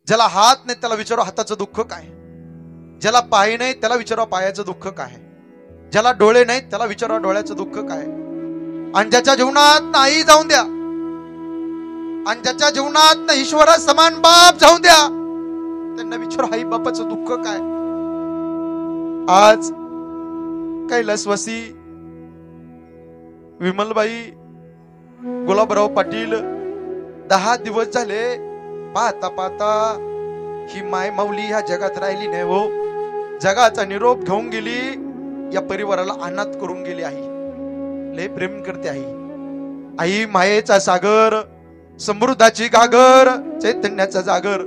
ज्याला हात नाही त्याला विचारा हाताचं दुःख काय, ज्याला पाय नाही त्याला विचारा पायाचं दुःख काय, ज्याला डोळे नाहीत त्याला विचारा डोळ्याचं दुःख काय. आणि ज्याच्या जीवनात नाही जाऊन द्या, आणि ज्याच्या जीवनात ईश्वरा समान बाप जाऊन द्या, त्यांना विचारा आई बापाचं दुःख काय. आज कैलासवासी विमलबाई गुलाबराव पाटील 10 दिवस झाले पाहता पाहता ही माय माऊली ह्या जगात राहिली नाही हो. जगाचा निरोप घेऊन गेली, या परिवाराला अनाथ करून गेली. आई लय प्रेम करते. आई मायेचा सागर, समृद्धाची गागर, चैतन्याचा जागर.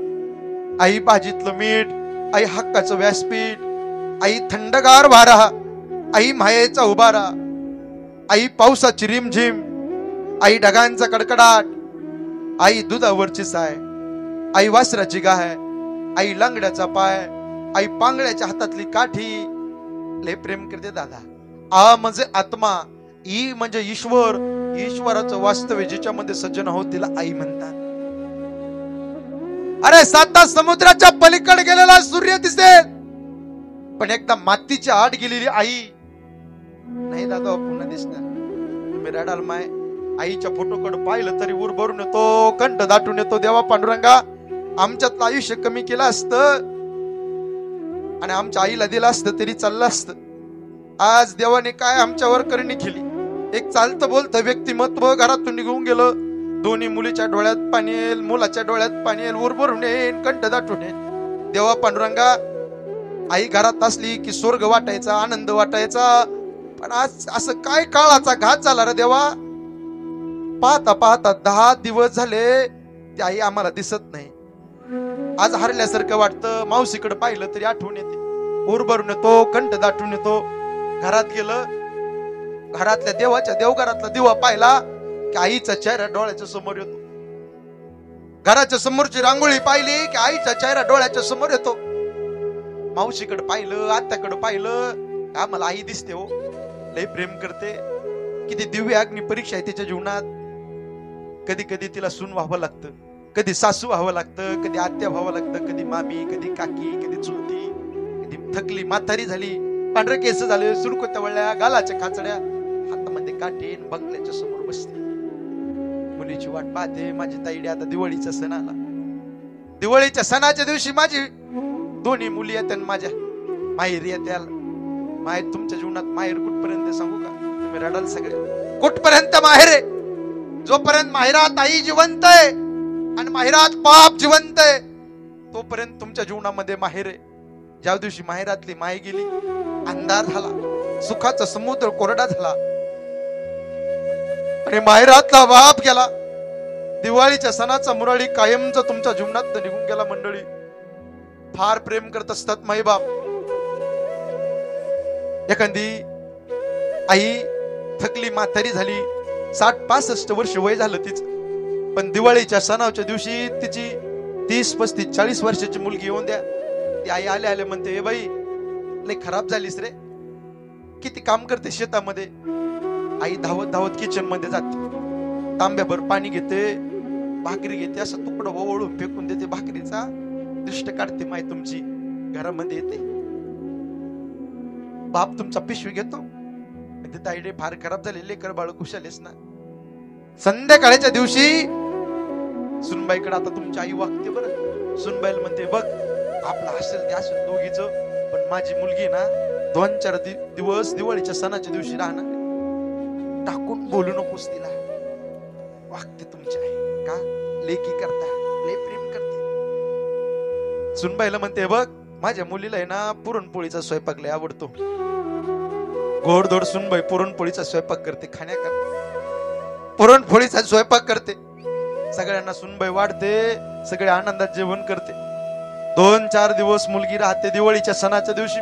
आई भाजीतलं मीठ, आई हक्काचं व्यासपीठ, आई थंडगार वारा, आई मायेचा उभारा, आई पावसाची रिमझिम, आई ढगांचा कडकडाट, आई दुधावरची साय, आई वासराची गाय, आई लांगड्याचा पाय, आई पांगळ्याच्या हातातली काठी. लय प्रेम करते दादा. आ म्हणजे आत्मा, ई म्हणजे ईश्वर, ईश्वराचं वास्तव्य जिच्यामध्ये सज्जन होत तिला आई म्हणतात. अरे 7 समुद्राच्या पलीकडे गेलेला सूर्य दिसेल, पण एकदा मातीच्या आड गेलेली आई नाही दादा पुन्हा दिसणार. तुम्ही रडाल माय. आईच्या फोटोकडे पाहिलं तरी उर भरून येतो, कंठ दाटून येतो. देवा पांडुरंगा, आमच्यातलं आयुष्य कमी केलं असतं आणि आमच्या आईला दिलं असतं तरी चाललं असतं. आज देवाने काय आमच्यावर करणी केली. एक चालतं बोलतं व्यक्तिमत्व घरातून निघून गेलं. दोन्ही मुलीच्या डोळ्यात पाणी येईल, मुलाच्या डोळ्यात पाणी येईल, उर भरून येईल, कंठ दाटून येईल. देवा पांडुरंगा, आई घरात असली की स्वर्ग वाटायचा, आनंद वाटायचा. पण आज असं काय काळाचा घात झाला रे देवा. पाहता पाहता 10 दिवस झाले ती आई आम्हाला दिसत नाही. आज हरल्यासारखं वाटतं. मावशीकडे पाहिलं तरी आठवण येते, उर भरून येतो, कंठ दाटून येतो. घरात गेलं, घरातल्या देवाच्या देवघरातला दिवा पाहिला की आईचा चेहरा डोळ्याच्या समोर येतो. घराच्या समोरची रांगोळी पाहिली की आईचा चेहरा डोळ्याच्या समोर येतो. मावशीकडे पाहिलं, आत्याकडे पाहिलं, आम्हाला आई दिसते हो. लय प्रेम करते. किती दिव्य अग्नी परीक्षा आहे तिच्या जीवनात. कधी कधी तिला सून व्हावं लागतं, कधी सासू व्हावं लागतं, कधी आत्या व्हावं लागतं, कधी मामी, कधी काकी, कधी चुलती. कधी थकली, म्हातारी झाली, पांढरे केस झाले, सुरकुत्या वळल्या, गालाच्या खाचड्या, हातामध्ये काठीन, बंगल्याच्या समोर बसते. मुलीची वाट पाहते. माझी ताईडे आता दिवाळीचा सण आला. दिवाळीच्या सणाच्या दिवशी माझी दोन्ही मुली येतात, माझ्या माहेर येत्याल. माहेर तुमच्या जीवनात माहेर कुठपर्यंत सांगू का? तुम्ही रडाल सगळे. कुठपर्यंत माहेर आहे? जोपर्यंत माहेरात आई जिवंत आहे आणि माहेरात बाप जिवंत आहे तोपर्यंत तुमच्या जीवनामध्ये माहेर आहे. ज्या दिवशी माहेरातली माय गेली, अंधार झाला, सुखाचा समुद्र कोरडा झाला आणि माहेरातला बाप गेला. दिवाळीच्या सणाचा मुरळी कायमचा तुमच्या जीवनात निघून गेला. मंडळी, फार प्रेम करत असतात माई बाप. एखादी आई थकली, म्हातारी झाली, 60-65 वर्ष वय झालं तिच, पण दिवाळीच्या सणाच्या दिवशी तिची 30-35-40 वर्षाची मुलगी येऊन द्या. ती आई आले आले म्हणते, ए बाई लय खराब झालीस रे, किती काम करते शेतामध्ये. आई धावत धावत किचन मध्ये जाते, तांब्याभर पाणी घेते, भाकरी घेते, असं तुकडं ओळून फेकून देते भाकरीचा, दृष्ट काढते. माय तुमची घरामध्ये येते. बाप तुमचा पिशवी घेतो, ताईडे फार खराब झाले, लेकर बाळ कुशालेस ना. संध्याकाळच्या दिवशी सुनबाईकडे आता तुमची आई वागते बरं. सुनबाईला म्हणते, बघ आपला असेल ते असेल दोघीच, पण माझी मुलगी ना 2-4 दिवस दिवाळीच्या सणाच्या दिवशी राहणार, टाकून बोलू नकोस तिला. वागते तुमची आई का? लेकी करता, लय प्रेम करते. सुनबाईला म्हणते, बघ माझ्या मुलीला आहे ना पुरणपोळीचा स्वयंपाक लय आवडतो. गोडधोड सुनबाई पुरणपोळीचा स्वयंपाक करते, खाण्याकरता पुरणपोळीचा स्वयंपाक करते. सगळ्यांना सुनबाई वाढते, सगळे आनंदात जेवण करते. 2-4 दिवस मुलगी राहते. दिवाळीच्या सणाच्या दिवशी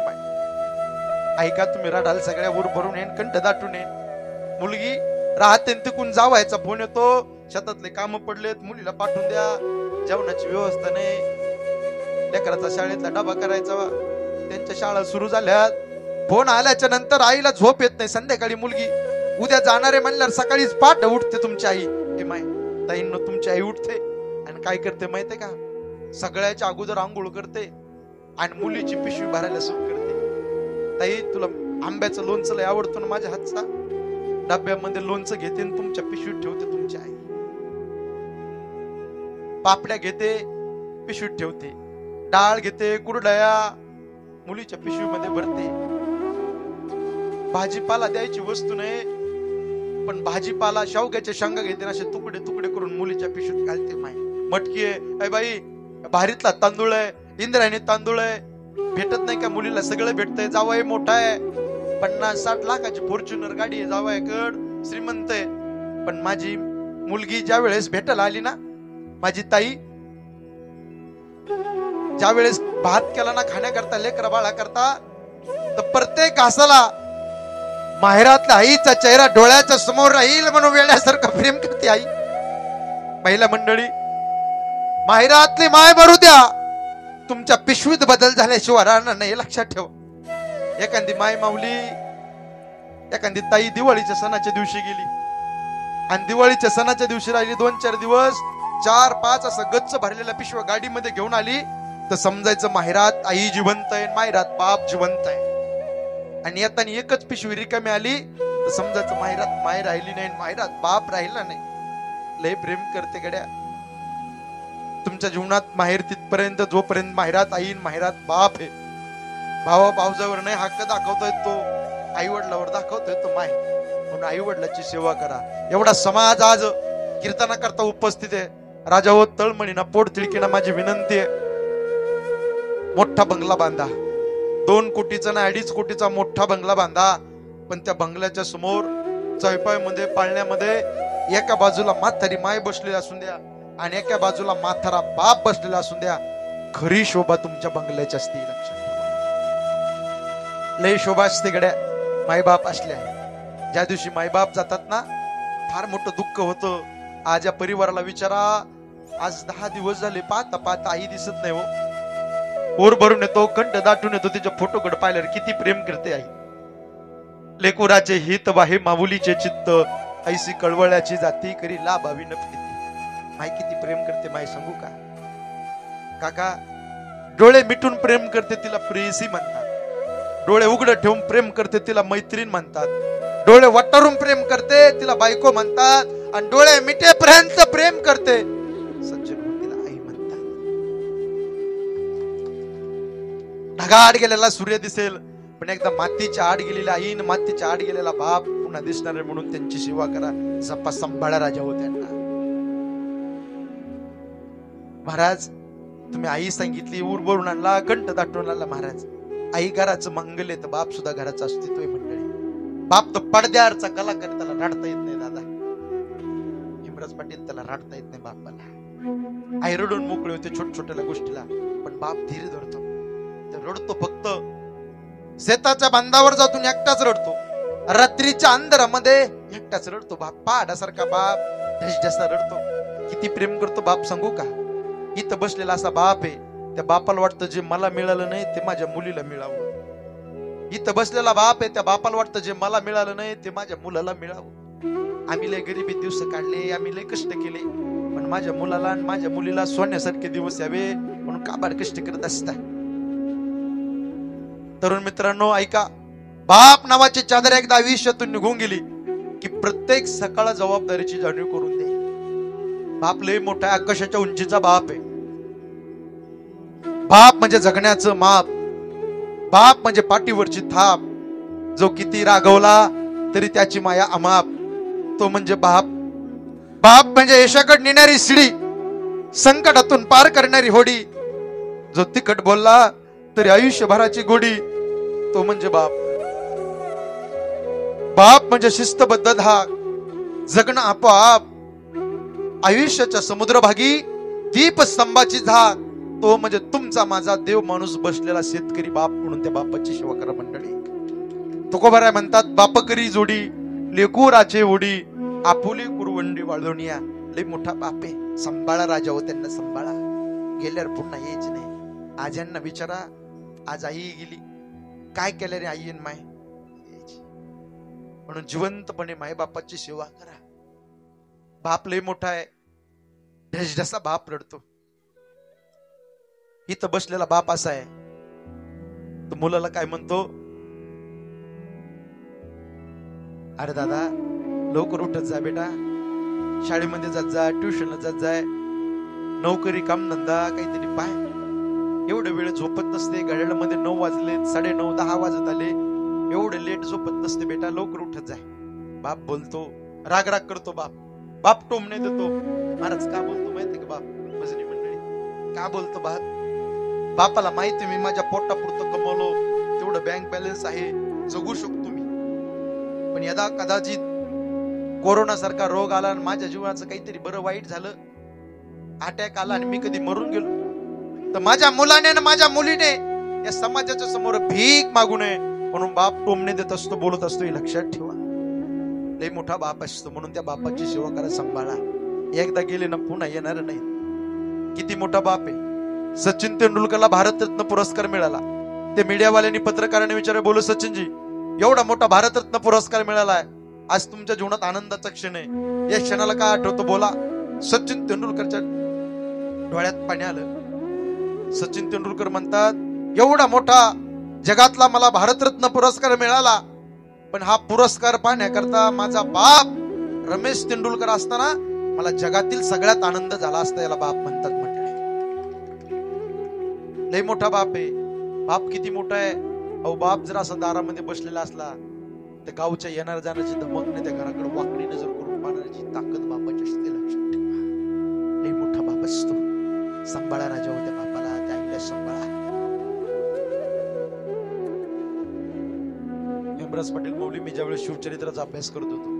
ऐका तुम्ही रडाल, सगळ्या उर भरून येईन, कंठ दाटून येईन. मुलगी राहते, तिकून जावायचा फोन येतो, शेतातले काम पडलेत, मुलीला पाठवून द्या, जेवणाची व्यवस्था नाही, लेकराचा शाळेतला डबा करायचा, त्यांच्या शाळा सुरू झाल्यात. फोन आल्याच्या नंतर आईला झोप येत नाही. संध्याकाळी मुलगी उद्या जाणारे म्हणल्यावर सकाळीच पाठ उठते तुमची आई. हे माय ताईंनो, तुमची आई उठते आणि काय करते माहितीये का? सगळ्याच्या अगोदर आंघोळ करते आणि मुलीची पिशवी भरायला सुरू करते. ताई तुला आंब्याचं लोणचं लय आवडतं ना माझ्या हातचा, डब्यामध्ये लोणचं घेते आणि तुमच्या पिशवीत ठेवते तुमची आई. पापड्या घेते पिशवीत ठेवते, डाळ घेते कुरडया मुलीच्या पिशवीमध्ये भरते. भाजीपाला द्यायची वस्तू नाही पण भाजीपाला शेवग्याच्या शेंगा घेते असे तुकडे तुकडे करून मुलीच्या पिशवीत घालते. माय मटकी आहे बाई, भारीतला तांदूळ आहे, इंद्रायणी तांदूळ आहे, भेटत नाही का मुलीला? सगळं भेटतंय. जावई मोठा आहे, 50-60 लाखाची फॉर्च्युनर गाडी आहे, जावईकड श्रीमंत आहे. पण माझी मुलगी ज्या वेळेस भेटायला आली ना, माझी ताई ज्या वेळेस भात केला ना खाण्याकरता, लेकरा बाळा करता, तर प्रत्येक घासाला माहेरातल्या आईचा चेहरा डोळ्याच्या समोर राहील म्हणून वेड्यासारखं प्रेम करते आई. महिला मंडळी, माहेरातली माय मरू द्या, तुमच्या पिशवीत बदल झाल्याशिवाय राहणार नाही, लक्षात ठेव. एखादी माय माऊली, एखादी ताई दिवाळीच्या सणाच्या दिवशी गेली आणि दिवाळीच्या सणाच्या दिवशी राहिली 2-4 दिवस, 4-5 असं गच्च भरलेल्या पिशव्या गाडीमध्ये घेऊन आली, तर समजायचं माहेरात आई जिवंत आहे, माहेरात बाप जिवंत आहे. आणि येताना एकच पिशवी रिकामी आली तर समजायचं माहेरात माय राहिली नाही, माहेरात बाप राहिला नाही. लय प्रेम करते गड्या. तुमच्या जीवनात माहेर तिथपर्यंत जोपर्यंत माहेरात आई माहेरात बाप आहे. भावा भाऊजावर नाही हक्क दाखवतोय तो, आई वडिलावर दाखवतोय तो माय. म्हणून आई वडिलाची सेवा करा. एवढा समाज आज कीर्तना करता उपस्थित आहे. राजा हो तळमणीना पोट तिळकीना माझी विनंती आहे, मोठा बंगला बांधा. 2 कोटीचा ना 2.5 कोटीचा मोठा बंगला बांधा. पण त्या बंगल्याच्या समोर चौपाईमध्ये पाळण्यामध्ये एका बाजूला म्हातारी माय बसलेली असून द्या आणि एका बाजूला म्हातारा बाप बसलेला असून द्या. खरी शोभा तुमच्या बंगल्याची असते, लक्षात ठेवा. लय शोभा असते गड्या मायबाप असल्या. ज्या दिवशी मायबाप जातात ना, फार मोठं दुःख होतं. आज या परिवाराला विचारा, आज 10 दिवस झाले पाहता पाहता आई दिसत नाही हो. ओर भरून येतो, कंठ दाटून येतो, तिच्या फोटोकडे पाहिल्यावर किती प्रेम करते आई. लेकुराचे हित वाहे माऊलीचे चित्त, ऐसी कळवळ्याची जाती करी लाभावी न फिरती. माय किती प्रेम करते माय सांगू का काका? डोळे मिटून प्रेम करते तिला प्रेयसी म्हणतात, डोळे उघड ठेवून प्रेम करते तिला मैत्रीण म्हणतात, डोळे वटारून प्रेम करते तिला बायको म्हणतात, आणि डोळे मिटेपर्यंत प्रेम करते सज्जन तिला आई म्हणतात. ढगाआड गेलेला सूर्य दिसेल पण एकदा मातीच्या आड गेलेला आई आणि मातीच्या आड गेलेला बाप पुन्हा दिसणार आहे. म्हणून त्यांची सेवा करा. जपा सांभाळा राजा हो त्यांना. महाराज तुम्ही आई सांगितली, ऊर भरून आणला, कंठ दाटून आणला. महाराज आई घराचं मंगल आहे तर बाप सुद्धा घराचं अस्तित्व आहे मंडळी. बाप तर पडद्यावरचा कलाकार, त्याला रडता येत नाही दादा. हिमराज पाटील, त्याला रडता येत नाही बापाला. आई रडून मोकळे होते छोट छोट्या गोष्टीला, पण बाप धीर धरतो. तर रडतो फक्त शेताच्या बांधावर जातून एकटाच रडतो, रात्रीच्या अंधारामध्ये एकटाच रडतो. बाप पहाडासारखा बाप ढसढसा रडतो. किती प्रेम करतो बाप सांगू का? इथं बसलेला असा बाप आहे, त्या बापाला वाटतं जे मला मिळालं नाही ते माझ्या मुलीला मिळावं. इथं बसलेला बाप आहे, त्या बापाला वाटतं जे मला मिळालं नाही ते माझ्या मुलाला मिळावं. आम्ही लय गरिबी दिवस काढले, आम्ही लय कष्ट केले, पण माझ्या मुलाला आणि माझ्या मुलीला सोन्यासारखे दिवस यावे म्हणून काबाड कष्ट करत असतात. तरुण मित्रांनो ऐका, बाप नावाची चादर एकदा आयुष्यातून निघून गेली की प्रत्येक सकाळ जबाबदारीची जाणीव करून दे. बाप लय मोठा आकाशाच्या उंचीचा बाप आहे. बाप म्हणजे जगण्याचं माप, बाप म्हणजे पाठीवरची थाप. जो किती रागवला तरी त्याची माया अमाप, तो म्हणजे बाप. बाप म्हणजे यशाकडे नेणारी शिडी, संकटातून पार करणारी होडी. जो तिखट बोलला तरी आयुष्यभराची गोडी, तो म्हणजे बाप. बाप म्हणजे शिस्तबद्ध धाक, जगणं आपोआप. आयुष्याच्या समुद्रभागी दीपस्तंभाची झाक, तो म्हणजे तुमचा माझा देव माणूस बसलेला शेतकरी बाप. म्हणून त्या बापाची सेवा करा मंडळी. तुकोबाराय म्हणतात, बाप करी जोडी लेकुराचे ओढी, आपुली कुरवंडी वाळवणिया. लय मोठा बाप आहे, सांभाळा राजा हो त्यांना, सांभाळा. गेल्यावर पुन्हा यायच नाही. आज यांना विचारा, आज आई गेली, काय केलं रे आई माय? म्हणून जिवंतपणे माय बापाची सेवा करा. बाप लय मोठा आहे, ढसढसा बाप रडतो. इथं बसलेला बाप असा आहे, तो मुलाला काय म्हणतो, अरे दादा लवकर उठत जा बेटा, शाळेमध्ये जात जा, ट्युशनला जात जाय, नोकरी काम धंदा काहीतरी पाय, एवढे वेळ झोपत नसते, घड्याळामध्ये 9 वाजले, 9:30 10 वाजत आले, एवढे लेट झोपत नसते बेटा, लवकर उठत जाय. बाप बोलतो, राग करतो बाप टोमणे देतो. महाराज का बोलतो माहिती का बाप, भजनी मंडळी का बोलतो बापाला माहिती मी माझ्या पोटापुरतं कमवलो, तेवढं बँक बॅलन्स आहे, जगू शकतो मी, पण यदा कदाचित कोरोना सारखा रोग आला आणि माझ्या जीवनाचं काहीतरी बरं वाईट झालं, अटॅक आला आणि मी कधी मरून गेलो, तर माझ्या मुलाने आणि माझ्या मुलीने या समाजाच्या समोर भीक मागू नये म्हणून बाप टोमणे देत असतो, बोलत असतो. हे लक्षात ठेवा, लय मोठा बाप असतो, म्हणून त्या बापाची सेवा करा, सांभाळा. एकदा गेले ना पुन्हा येणार नाही. किती मोठा बाप आहे. सचिन तेंडुलकरला भारतरत्न पुरस्कार मिळाला. ते मीडियावाल्यांनी पत्रकारांनी विचारले, बोलू सचिनजी एवढा मोठा भारतरत्न पुरस्कार मिळालाय, आज तुमच्या जीवनात आनंदाचा क्षण आहे, या क्षणाला काय आठवतं बोला. सचिन तेंडुलकरच्या डोळ्यात पाणी आलं. सचिन तेंडुलकर म्हणतात, एवढा मोठा जगातला मला भारतरत्न पुरस्कार मिळाला, पण हा पुरस्कार पाहण्याकरता माझा बाप रमेश तेंडुलकर असताना मला जगातील सगळ्यात आनंद झाला असता, याला बाप म्हणतात. म्हटले लय मोठा बाप आहे. बाप किती मोठा आहे. अहो बाप जर असा दारामध्ये बसलेला असला तर गावच्या येणार जाण्याची धमक नाही, त्या घराकडे वाकडी नजर करून पाहण्याची ताकद बापाची असते. लक्षात ठेवा, लय मोठा बाप असतो. सांभाळा राजा होत्या बापाला, त्या आईला सांभाळा. हेमराज पाटील मौली, मी ज्यावेळेस शिवचरित्राचा अभ्यास करत होतो,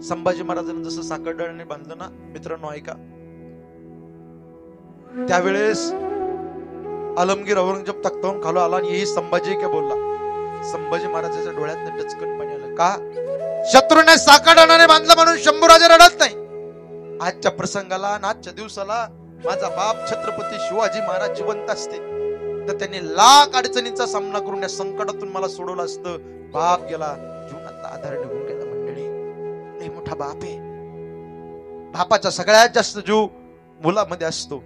संभाजी महाराजांना जसं साखरडाळ्याने बांधलं ना मित्रांनो, ऐका, त्यावेळेस आलमगीर औरंगजेब तख्तावरून खालो आला आणि यही संभाजी क्या बोलला. संभाजी महाराजांच्या डोळ्यात टचकन पाणी आलं. का? शत्रूने साखरडाळ्याने बांधलं म्हणून शंभूराजे रडत नाही. आजच्या प्रसंगाला आणि आजच्या दिवसाला माझा बाप छत्रपती शिवाजी महाराज जिवंत असते तर त्यांनी लाख अडचणींचा सामना करून या संकटातून मला सोडवलं असतं. बाप गेला, जीवनातला आधार निघून गेला. मंडळी लय मोठा बाप आहे. बापाचा सगळ्यात जास्त जीव मुलामध्ये असतो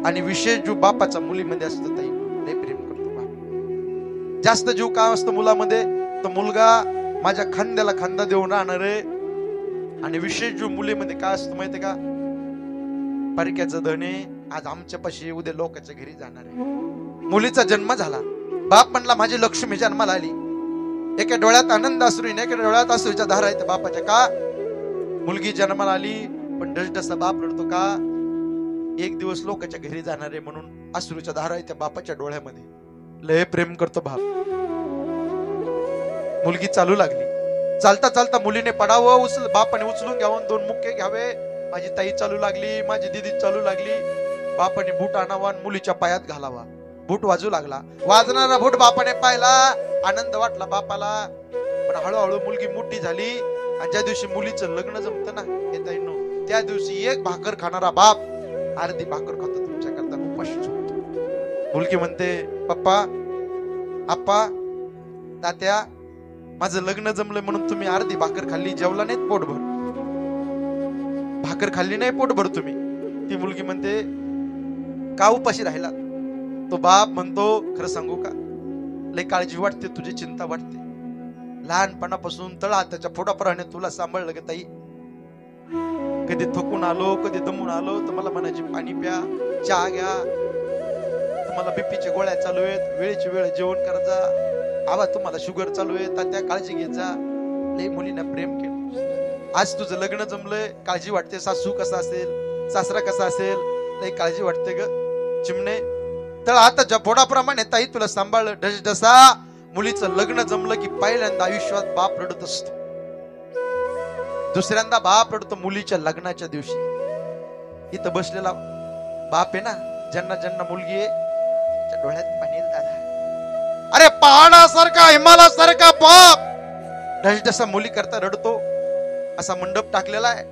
आणि विशेष जीव बापाचा मुलीमध्ये असतो. ताई लय प्रेम करतो बाप. जास्त जीव काय असतो मुलामध्ये, तर मुलगा माझ्या खांद्याला खांदा देऊन राहणार आहे. आणि विशेष जीव मुलीमध्ये काय असतो माहितीये का, परक्याचं धने आज आमच्या पाशी, उद्या लोकांच्या घरी जाणार आहे. मुलीचा जन्म झाला, बाप म्हणला माझी लक्ष्मी जन्माला आली. एका डोळ्यात आनंद अश्रू, एका डोळ्यात अश्रूच्या धारा आहेत बापाच्या. का? मुलगी जन्माला आली, पण डसडसा बाप रडतो. का? एक दिवस लोकांच्या घरी जाणार आहे म्हणून अश्रूच्या धारा आहेत बापाच्या डोळ्यामध्ये. लय प्रेम करतो बाप. मुलगी चालू लागली, चालता चालता मुलीने पडावं, बापाने उचलून घ्यावं, 2 मुक्के घ्यावे. माझी ताई चालू लागली, माझी दिदी चालू लागली. बापाने बूट आणावा आणि मुलीच्या पायात घालावा. बूट वाजू लागला, वाजणारा बूट बापाने पाहिला, आनंद वाटला बापाला. पण हळूहळू मुलगी मोठी झाली आणि ज्या दिवशी मुलीचं लग्न जमतं ना येताईनो, त्या दिवशी एक भाकर खाणारा बाप अर्धी भाकर खातो तुमच्याकरता उपाशी झोपतो. मुलगी म्हणते, पप्पा, आप्पा, तात्या, माझं लग्न जमलंय म्हणून तुम्ही अर्धी भाकर खाल्ली, जेवला नाहीत पोटभर. भाकर खाल्ली नाही पोटभर तुम्ही. ती मुलगी म्हणते, का उपाशी राहिला? तो बाप म्हणतो, खरं सांगू का, लय काळजी वाटते, तुझी चिंता वाटते. लहानपणापासून तळहाताच्या फोडाप्रमाणे तुला सांभाळलं ग ताई. कधी थकून आलो, कधी दमून आलो तर मला म्हणायची पाणी प्या, चहा घ्या. तुम्हाला बीपीच्या गोळ्या चालू आहेत, वेळेची वेळ जेवण करत जा. आवा तुम्हाला शुगर चालू आहे, तात्या काळजी घेत जा. लय मुलींना प्रेम केलं. आज तुझं लग्न जमलंय, काळजी वाटते. सासू कसा असेल, सासरा कसा असेल, लय काळजी वाटते ग चिमणे. तळहाताच्या फोडाप्रमाणे ताई तुला सांभाळलं. ढसढसा मुलीचं लग्न जमलं की पहिल्यांदा आयुष्यात बाप रडत असतो. दुसऱ्यांदा बाप रडतो मुलीच्या लग्नाच्या दिवशी. इथं बसलेला बाप आहे ना, ज्यांना ज्यांना मुलगी आहे त्या डोळ्यात पाणी झाला. अरे पहाडासारखा, हिमालयासारखा बाप ढसढसा मुली करता रडतो. असा मंडप टाकलेला आहे.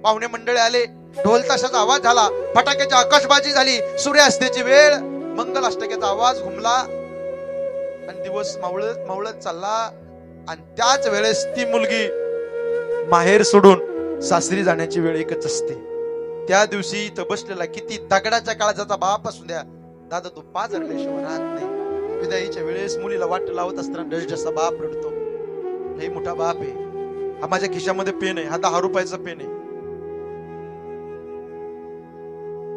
पाहुणे मंडळी आले, ढोल ताशाचा आवाज झाला, फटाक्याची आकाशबाजी झाली, सूर्यास्ताची वेळ, मंगल अष्टकाचा आवाज घुमला आणि दिवस मावळत मावळत चालला. आणि त्याच वेळेस ती मुलगी माहेर सोडून सासरी जाण्याची वेळ एकच असते. त्या दिवशी इथं बसलेला किती दगडाच्या काळजाचा बाप असू द्या, दादा तो पाजरल्याशिवाय राहत नाही. विदाईच्या वेळेस मुलीला वाट लावत असताना डसडसा बाप रडतो. लई मोठा बाप आहे. हा माझ्या खिशामध्ये पेन आहे, हा 10 रुपयाचा पेन आहे.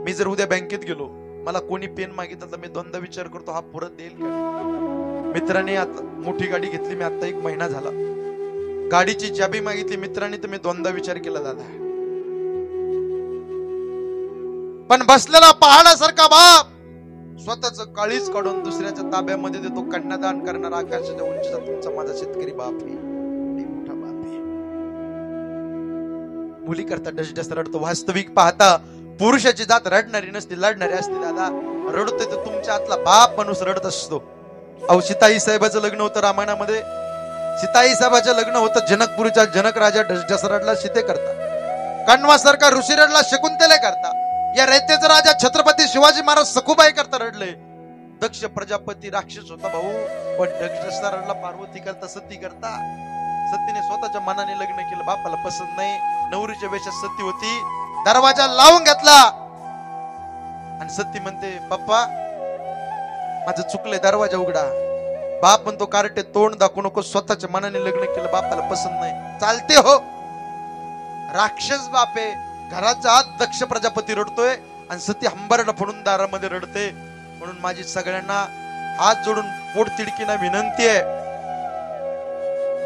मी जर उद्या बँकेत गेलो, मला कोणी पेन मागितलं तर मी दोनदा विचार करतो, हा परत देईल का. मित्राने आता मोठी गाडी घेतली, मी आता 1 महिना झाला, गाडीची चाबी मागितली मित्राने तर मी दोनदा विचार केला दादा. पण बसलेला पहाडासारखा बाप स्वतःच काळीच काढून दुसऱ्याच्या ताब्यामध्ये देतो. कन्यादान करणारा आकाशाच्या उंचीचा तुमचा माझा शेतकरी बाप आहे, मोठा बाप आहे. मुली करता डसडस रडतो. वास्तविक पाहता पुरुषाची जात रडणारी नसते, लढणारी असते. दादा रडतोय तर तुमच्या आतला बाप माणूस रडत असतो. अहो सीताई साहेबाचं लग्न होतं रामायणामध्ये. सीताई साहेबाचं लग्न होतं जनकपुरीच्या जनक राजा डसडस रडला सीते करता. कण्वासारखा ऋषी रडला शकुंतले करता. या रयतेचा राजा छत्रपती शिवाजी महाराज सखुबाई करता रडले. दक्ष प्रजापती राक्षस होता भाऊ, पण डसडस रडला पार्वती करता सती करता. सतीने स्वतःच्या मनाने लग्न केलं, बापाला पसंत नाही. नवरीच्या वेशात सती होती, दरवाजा लावून घेतला आणि सती म्हणते पप्पा माझं चुकलंय, दरवाजा उघडा. बाप म्हणतो कार्टे तोंड दाखवू नको, स्वतःच्या मनाने लग्न केलं, बापाला पसंत नाही. चालते हो, राक्षस बाप आहे. घराच्या आत दक्ष प्रजापती रडतोय आणि सती हंबरडा फोडून दारामध्ये रडते. म्हणून माझी सगळ्यांना हात जोडून पोट तिडकीना विनंती आहे,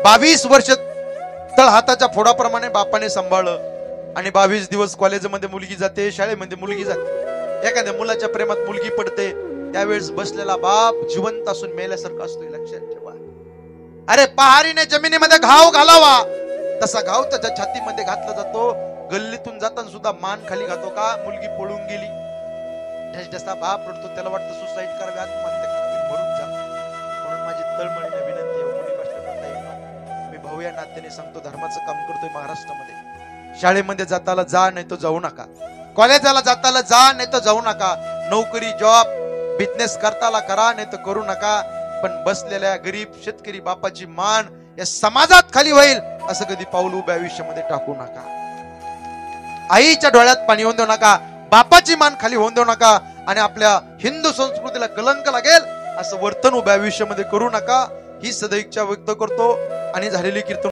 22 वर्ष तळ हाताच्या फोडाप्रमाणे बापाने सांभाळलं आणि 22 दिवस कॉलेजमध्ये मुलगी जाते, शाळेमध्ये मुलगी जाते, एखाद्या मुलाच्या प्रेमात मुलगी पडते, त्यावेळेस बसलेला बाप जिवंत असून मेल्यासारखा असतोय. लक्षात ठेवा. अरे पहारीने जमिनीमध्ये घाव घालावा तसा घाव त्याच्या छातीमध्ये घातला जातो. गल्लीतून जाताना सुद्धा मान खाली घातो का, मुलगी पळून गेली, डसडसा बाप रडतो. त्याला वाटतं सुसाईड करावी, आत्महत्या करावी, मरून जा. म्हणून माझी तळमळीने विनंती आहे, मुली कष्ट करता येईल. मी भाऊ या नात्याने सांगतो, धर्माचं काम करतोय महाराष्ट्रामध्ये. शाळेमध्ये जाताला जा, नाही तर जाऊ नका. कॉलेजाला जाताला जा, नाही तर जाऊ नका. नोकरी जॉब बिझनेस करताला करा, नाही तर करू नका. पण बसलेल्या गरीब शेतकरी बापाची मान या समाजात खाली होईल असं कधी पाऊल उभ्या आयुष्यामध्ये टाकू नका. आईच्या डोळ्यात पाणी होऊन देऊ नका, बापाची मान खाली होऊन देऊ नका आणि आपल्या हिंदू संस्कृतीला कलंक लागेल असं वर्तन उभ्या आयुष्यामध्ये करू नका. ही सदैव इच्छा व्यक्त करतो आणि झालेली कीर्तन